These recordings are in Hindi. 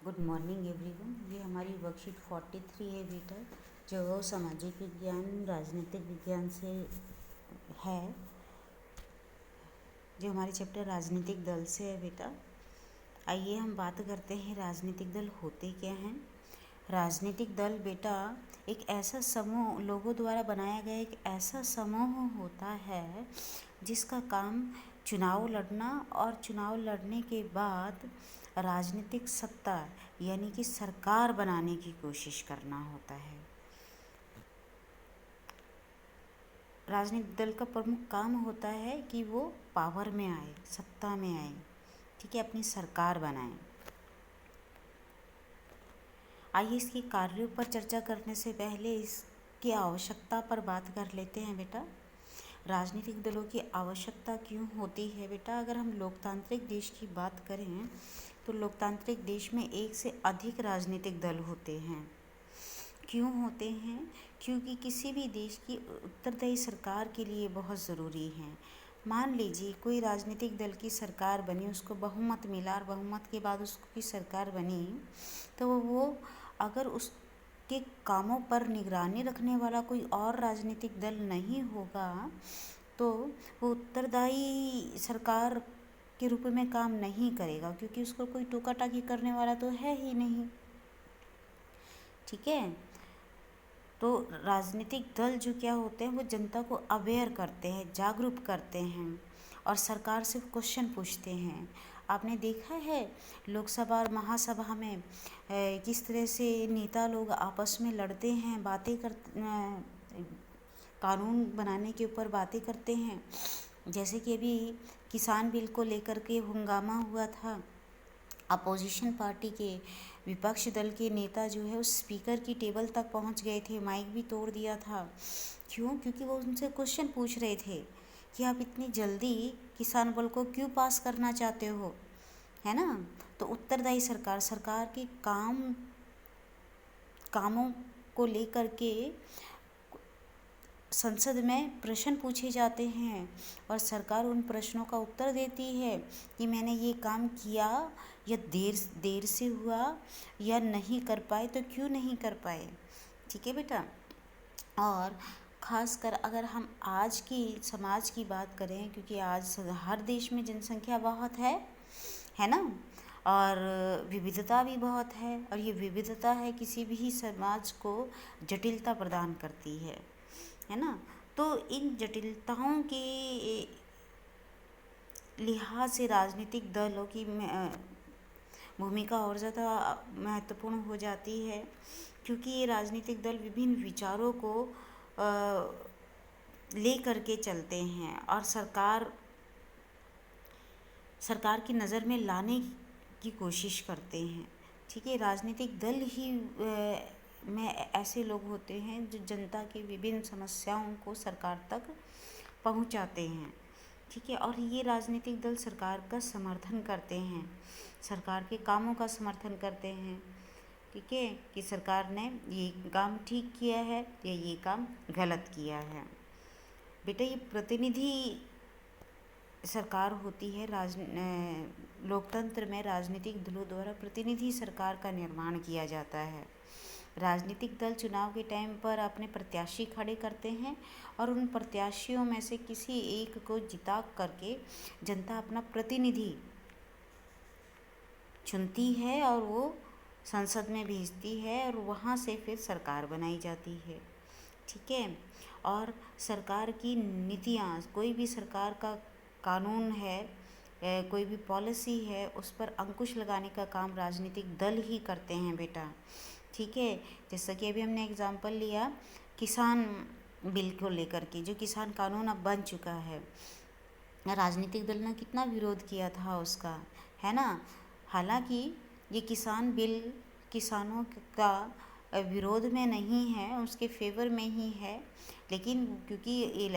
Good morning everyone. ये हमारी वर्कशीट 43 है बेटा, जो सामाजिक विज्ञान राजनीतिक विज्ञान से है, जो हमारे चैप्टर राजनीतिक दल से है बेटा। आइए हम बात करते हैं राजनीतिक दल होते क्या हैं। राजनीतिक दल बेटा एक ऐसा समूह, लोगों द्वारा बनाया गया एक ऐसा समूह होता है जिसका काम चुनाव लड़ना और चुनाव लड़ने के बाद राजनीतिक सत्ता यानी कि सरकार बनाने की कोशिश करना होता है। राजनीतिक दल का प्रमुख काम होता है कि वो पावर में आए, सत्ता में आए, ठीक है, अपनी सरकार बनाए। आइए इसके कार्यों पर चर्चा करने से पहले इसकी आवश्यकता पर बात कर लेते हैं बेटा। राजनीतिक दलों की आवश्यकता क्यों होती है बेटा? अगर हम लोकतांत्रिक देश की बात करें तो लोकतांत्रिक देश में एक से अधिक राजनीतिक दल होते हैं। क्यों होते हैं? क्योंकि किसी भी देश की उत्तरदायी सरकार के लिए बहुत ज़रूरी है। मान लीजिए कोई राजनीतिक दल की सरकार बनी, उसको बहुमत मिला और बहुमत के बाद उसकी सरकार बनी, तो वो अगर उसके कामों पर निगरानी रखने वाला कोई और राजनीतिक दल नहीं होगा तो वो उत्तरदायी सरकार के रूप में काम नहीं करेगा, क्योंकि उसको कोई टोका टाकी करने वाला तो है ही नहीं। ठीक है, तो राजनीतिक दल जो क्या होते हैं वो जनता को अवेयर करते हैं, जागरूक करते हैं और सरकार से क्वेश्चन पूछते हैं। आपने देखा है लोकसभा और महासभा में किस तरह से नेता लोग आपस में लड़ते हैं, बातें कर कानून बनाने के ऊपर बातें करते हैं। जैसे कि अभी किसान बिल को लेकर के हंगामा हुआ था, अपोजिशन पार्टी के विपक्ष दल के नेता जो है उस स्पीकर की टेबल तक पहुंच गए थे, माइक भी तोड़ दिया था। क्यों? क्योंकि वो उनसे क्वेश्चन पूछ रहे थे कि आप इतनी जल्दी किसान बिल को क्यों पास करना चाहते हो, है ना। तो उत्तरदायी सरकार के कामों को लेकर के संसद में प्रश्न पूछे जाते हैं और सरकार उन प्रश्नों का उत्तर देती है कि मैंने ये काम किया या देर से हुआ या नहीं कर पाए तो क्यों नहीं कर पाए। ठीक है बेटा। और ख़ासकर अगर हम आज की समाज की बात करें, क्योंकि आज हर देश में जनसंख्या बहुत है ना, और विविधता भी बहुत है, और ये विविधता है किसी भी समाज को जटिलता प्रदान करती है ना। तो इन जटिलताओं के लिहाज से राजनीतिक दलों की भूमिका और ज़्यादा महत्वपूर्ण हो जाती है, क्योंकि ये राजनीतिक दल विभिन्न विचारों को ले करके चलते हैं और सरकार की नज़र में लाने की कोशिश करते हैं। ठीक है, राजनीतिक दल ही में ऐसे लोग होते हैं जो जनता की विभिन्न समस्याओं को सरकार तक पहुंचाते हैं। ठीक है, और ये राजनीतिक दल सरकार का समर्थन करते हैं, सरकार के कामों का समर्थन करते हैं। ठीक है, कि सरकार ने ये काम ठीक किया है या ये काम गलत किया है। बेटा ये प्रतिनिधि सरकार होती है। लोकतंत्र में राजनीतिक दलों द्वारा प्रतिनिधि सरकार का निर्माण किया जाता है। राजनीतिक दल चुनाव के टाइम पर अपने प्रत्याशी खड़े करते हैं और उन प्रत्याशियों में से किसी एक को जिता करके जनता अपना प्रतिनिधि चुनती है और वो संसद में भेजती है और वहाँ से फिर सरकार बनाई जाती है। ठीक है, और सरकार की नीतियाँ, कोई भी सरकार का कानून है, कोई भी पॉलिसी है, उस पर अंकुश लगाने का काम राजनीतिक दल ही करते हैं बेटा। ठीक है, जैसा कि अभी हमने एग्जाम्पल लिया किसान बिल को लेकर के, जो किसान कानून अब बन चुका है, राजनीतिक दल ने कितना विरोध किया था उसका, है ना। हालांकि ये किसान बिल किसानों का विरोध में नहीं है, उसके फेवर में ही है, लेकिन क्योंकि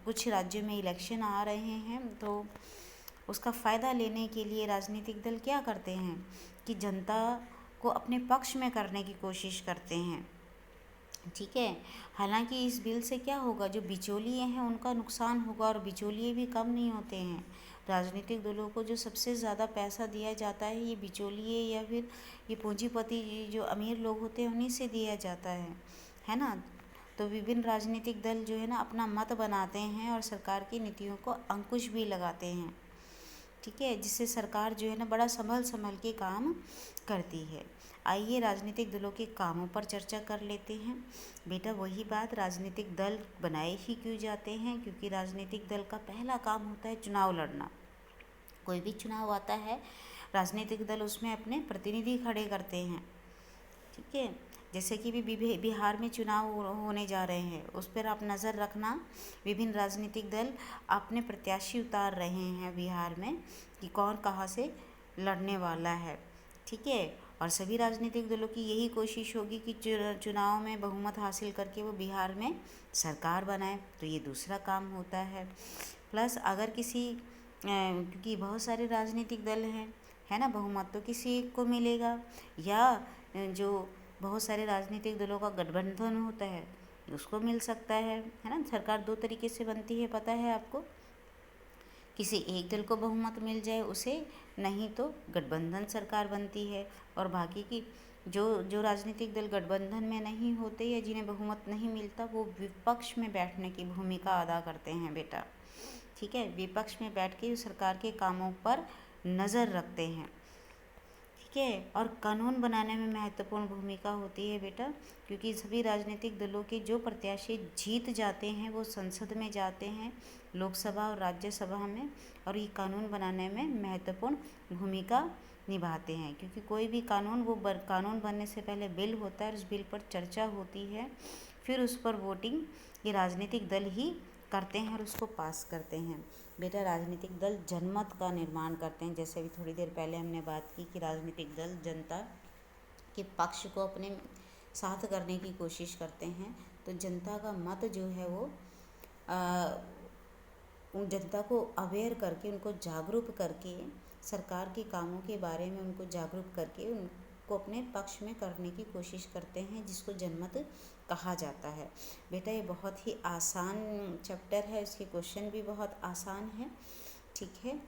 कुछ राज्यों में इलेक्शन आ रहे हैं तो उसका फ़ायदा लेने के लिए राजनीतिक दल क्या करते हैं कि जनता को अपने पक्ष में करने की कोशिश करते हैं। ठीक है, हालांकि इस बिल से क्या होगा, जो बिचौलिए हैं उनका नुकसान होगा, और बिचौलिए भी कम नहीं होते हैं। राजनीतिक दलों को जो सबसे ज़्यादा पैसा दिया जाता है ये बिचौलिए या फिर ये पूंजीपति जो अमीर लोग होते हैं उन्हीं से दिया जाता है ना। तो विभिन्न राजनीतिक दल जो है ना अपना मत बनाते हैं और सरकार की नीतियों को अंकुश भी लगाते हैं, ठीक है, जिससे सरकार जो है ना बड़ा संभल संभल के काम करती है। आइए राजनीतिक दलों के कामों पर चर्चा कर लेते हैं। बेटा वही बात, राजनीतिक दल बनाए ही क्यों जाते हैं? क्योंकि राजनीतिक दल का पहला काम होता है चुनाव लड़ना। कोई भी चुनाव आता है, राजनीतिक दल उसमें अपने प्रतिनिधि खड़े करते हैं, ठीक है। जैसे कि भी बिहार में चुनाव होने जा रहे हैं, उस पर आप नज़र रखना। विभिन्न राजनीतिक दल अपने प्रत्याशी उतार रहे हैं बिहार में कि कौन कहाँ से लड़ने वाला है, ठीक है। और सभी राजनीतिक दलों की यही कोशिश होगी कि चुनाव में बहुमत हासिल करके वो बिहार में सरकार बनाए, तो ये दूसरा काम होता है। प्लस अगर किसी क्योंकि बहुत सारे राजनीतिक दल हैं, है ना, बहुमत तो किसी एक को मिलेगा, या जो बहुत सारे राजनीतिक दलों का गठबंधन होता है उसको मिल सकता है ना। सरकार दो तरीके से बनती है, पता है आपको, किसी एक दल को बहुमत मिल जाए उसे, नहीं तो गठबंधन सरकार बनती है। और बाकी की जो राजनीतिक दल गठबंधन में नहीं होते या जिन्हें बहुमत नहीं मिलता वो विपक्ष में बैठने की भूमिका अदा करते हैं बेटा, ठीक है। विपक्ष में बैठ के सरकार के कामों पर नज़र रखते हैं, ठीक है। और कानून बनाने में महत्वपूर्ण भूमिका होती है बेटा, क्योंकि सभी राजनीतिक दलों के जो प्रत्याशी जीत जाते हैं वो संसद में जाते हैं, लोकसभा और राज्यसभा में, और ये कानून बनाने में महत्वपूर्ण भूमिका निभाते हैं। क्योंकि कोई भी कानून कानून बनने से पहले बिल होता है और उस बिल पर चर्चा होती है, फिर उस पर वोटिंग ये राजनीतिक दल ही करते हैं और उसको पास करते हैं। बेटा राजनीतिक दल जनमत का निर्माण करते हैं, जैसे अभी थोड़ी देर पहले हमने बात की कि राजनीतिक दल जनता के पक्ष को अपने साथ करने की कोशिश करते हैं। तो जनता का मत जो है वो उन जनता को अवेयर करके, उनको जागरूक करके, सरकार के कामों के बारे में उनको जागरूक करके उनको अपने पक्ष में करने की कोशिश करते हैं, जिसको जनमत कहा जाता है। बेटा ये बहुत ही आसान चैप्टर है, इसके क्वेश्चन भी बहुत आसान है, ठीक है।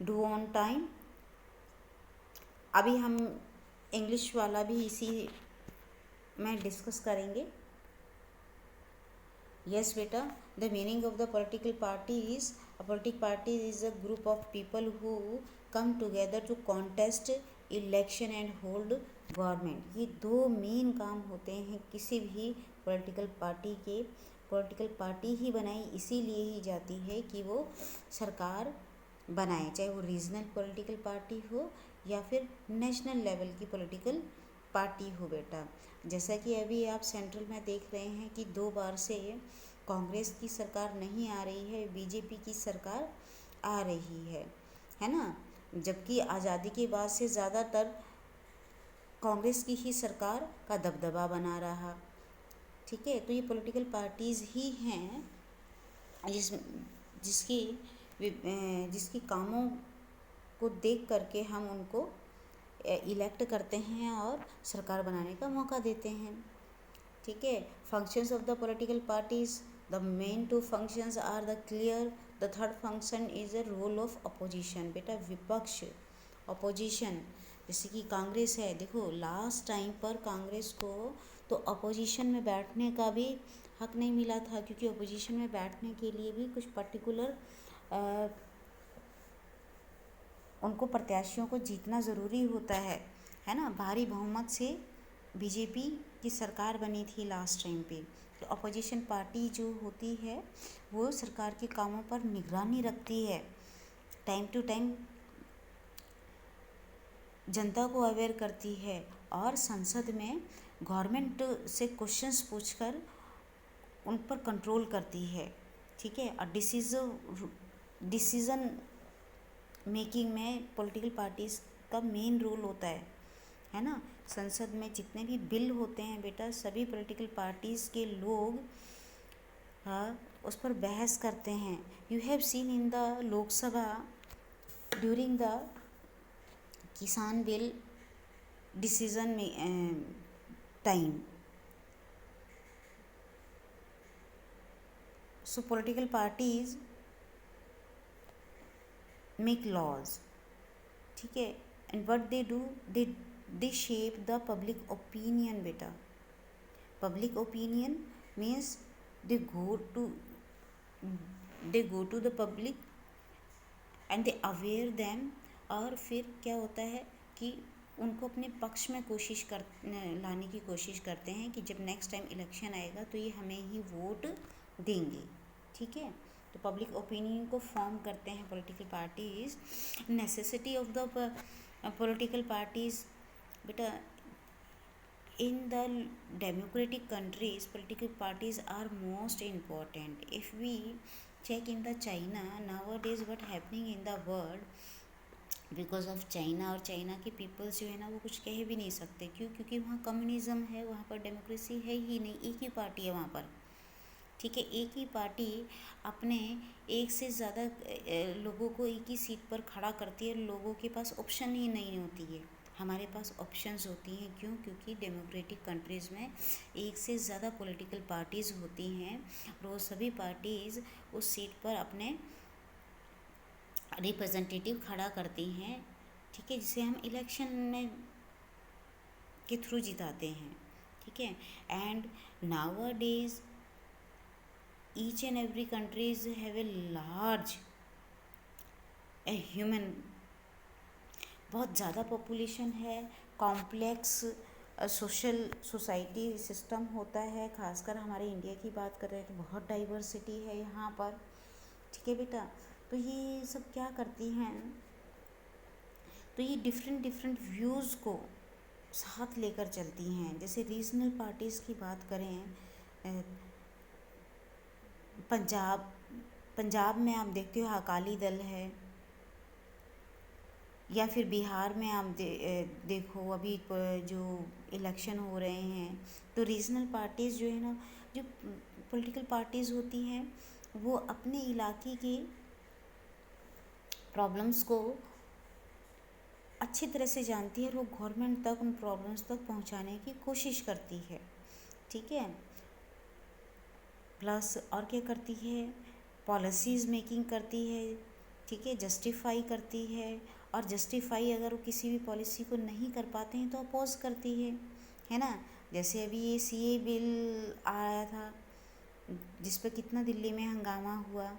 Do on time. अभी हम इंग्लिश वाला भी इसी में डिस्कस करेंगे। Yes, beta. The meaning of the political party is, a political party is a group of people who come together to contest election and hold government. ये दो मेन काम होते हैं किसी भी पॉलिटिकल पार्टी के। पॉलिटिकल पार्टी ही बनाई इसीलिए ही जाती है कि वो सरकार बनाए, चाहे वो रीजनल पॉलिटिकल पार्टी हो या फिर नेशनल लेवल की पॉलिटिकल पार्टी हो बेटा। जैसा कि अभी आप सेंट्रल में देख रहे हैं कि 2 बार से कांग्रेस की सरकार नहीं आ रही है, बीजेपी की सरकार आ रही है ना। जबकि आज़ादी के बाद से ज़्यादातर कांग्रेस की ही सरकार का दबदबा बना रहा, ठीक है। तो ये पॉलिटिकल पार्टीज़ ही हैं जिसकी कामों को देख करके हम उनको इलेक्ट करते हैं और सरकार बनाने का मौका देते हैं, ठीक है। Functions of the political parties, the main 2 functions are the clear, the third function is a role of opposition. बेटा विपक्ष, अपोजिशन, जैसे कि कांग्रेस है, देखो लास्ट टाइम पर कांग्रेस को तो अपोजिशन में बैठने का भी हक नहीं मिला था, क्योंकि अपोजिशन में बैठने के लिए भी कुछ पर्टिकुलर उनको प्रत्याशियों को जीतना ज़रूरी होता है ना। भारी बहुमत से बीजेपी की सरकार बनी थी लास्ट टाइम पे। तो अपोजिशन पार्टी जो होती है वो सरकार के कामों पर निगरानी रखती है, टाइम टू टाइम जनता को अवेयर करती है और संसद में गवर्नमेंट से क्वेश्चंस पूछकर उन पर कंट्रोल करती है, ठीक है। और डिसीज़न मेकिंग में पॉलिटिकल पार्टीज़ का मेन रोल होता है ना। संसद में जितने भी बिल होते हैं बेटा, सभी पॉलिटिकल पार्टीज़ के लोग उस पर बहस करते हैं। You have seen in the Lok Sabha during the kisan bill decision में time, so political parties make laws, ठीक है। And what they do, they shape the public opinion बेटा। Public opinion means they go to the public and they aware them. और फिर क्या होता है कि उनको अपने पक्ष में लाने की कोशिश करते हैं कि जब नेक्स्ट टाइम इलेक्शन आएगा तो ये हमें ही वोट देंगे, ठीक है। तो पब्लिक ओपिनियन को फॉर्म करते हैं political parties. Necessity of the political parties बेटा, in the democratic countries political parties are most important. If we check in the China nowadays what happening in the world because of China, और चाइना के पीपल्स जो है ना वो कुछ कह भी नहीं सकते। क्यों? क्योंकि वहाँ कम्युनिज्म है, वहाँ पर डेमोक्रेसी है ही नहीं, एक ही पार्टी है वहाँ पर, ठीक है। एक ही पार्टी अपने एक से ज़्यादा लोगों को एक ही सीट पर खड़ा करती है, लोगों के पास ऑप्शन ही नहीं होती है। हमारे पास ऑप्शंस होती हैं। क्यों? क्योंकि डेमोक्रेटिक कंट्रीज़ में एक से ज़्यादा पॉलिटिकल पार्टीज़ होती हैं और वो सभी पार्टीज़ उस सीट पर अपने रिप्रेजेंटेटिव खड़ा करती हैं, ठीक है, जिसे हम इलेक्शन में के थ्रू जिताते हैं, ठीक है। And nowadays each and every countries have a large human, बहुत ज़्यादा पॉपुलेशन है, कॉम्प्लेक्स सोसाइटी सिस्टम होता है। खासकर हमारे इंडिया की बात कर रहे हैं तो बहुत डाइवर्सिटी है यहाँ पर, ठीक है बेटा। तो ये सब क्या करती हैं, तो ये डिफरेंट व्यूज़ को साथ लेकर चलती हैं। जैसे रीजनल पार्टीज़ की बात करें, पंजाब में आप देखते हो अकाली दल है, या फिर बिहार में आप देखो अभी जो इलेक्शन हो रहे हैं तो रीजनल पार्टीज़ जो है ना, जो पॉलिटिकल पार्टीज़ होती हैं वो अपने इलाके की प्रॉब्लम्स को अच्छी तरह से जानती है और वो गवर्नमेंट तक उन प्रॉब्लम्स तक पहुंचाने की कोशिश करती है, ठीक है। प्लस और क्या करती है, पॉलिसीज़ मेकिंग करती है, ठीक है, जस्टिफाई करती है। और जस्टिफाई अगर वो किसी भी पॉलिसी को नहीं कर पाते हैं तो अपोज करती है ना। जैसे अभी ये सीए बिल आया था जिस पर कितना दिल्ली में हंगामा हुआ,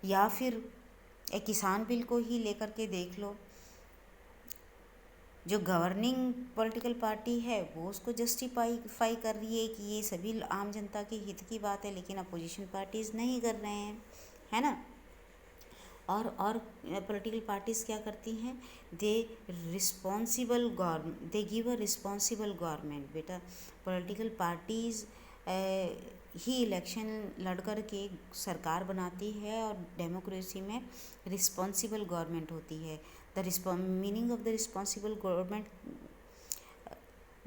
या फिर एक किसान बिल को ही लेकर के देख लो, जो गवर्निंग पॉलिटिकल पार्टी है वो उसको जस्टिफाई कर रही है कि ये सभी आम जनता के हित की बात है, लेकिन अपोजिशन पार्टीज़ नहीं कर रहे हैं, है ना। और पॉलिटिकल पार्टीज़ क्या करती हैं, they give a responsible government. बेटा पॉलिटिकल पार्टीज़ ही इलेक्शन लड़ कर के सरकार बनाती है और डेमोक्रेसी में रिस्पॉन्सिबल गवर्नमेंट होती है। The meaning of the responsible government,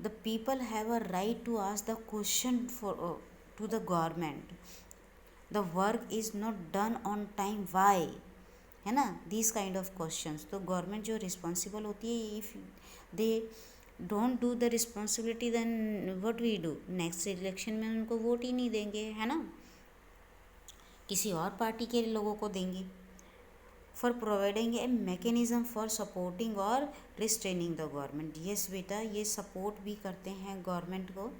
the people have a right to ask the question to the government, the work is not done on time, why, है ना, दिस काइंड ऑफ क्वेश्चंस। तो गवर्नमेंट जो रिस्पॉन्सिबल होती है, if they don't do the responsibility then what we do, next election में उनको वोट ही नहीं देंगे, है ना, किसी और पार्टी के लोगों को देंगे। For providing A mechanism for supporting और रिस्ट्रेनिंग द गवर्नमेंट। यस बेटा, ये सपोर्ट भी करते हैं गवर्नमेंट को,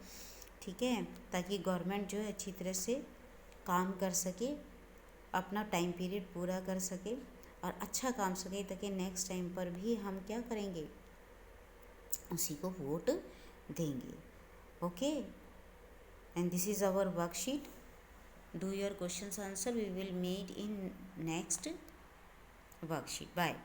ठीक है, ताकि गवर्नमेंट जो है अच्छी तरह से काम कर सके, अपना टाइम पीरियड पूरा कर सके और अच्छा काम सके, ताकि नेक्स्ट टाइम पर भी हम क्या करेंगे, उसी को वोट देंगे। Okay, and this is our worksheet. Do your questions answer, we will meet in next worksheet. Bye.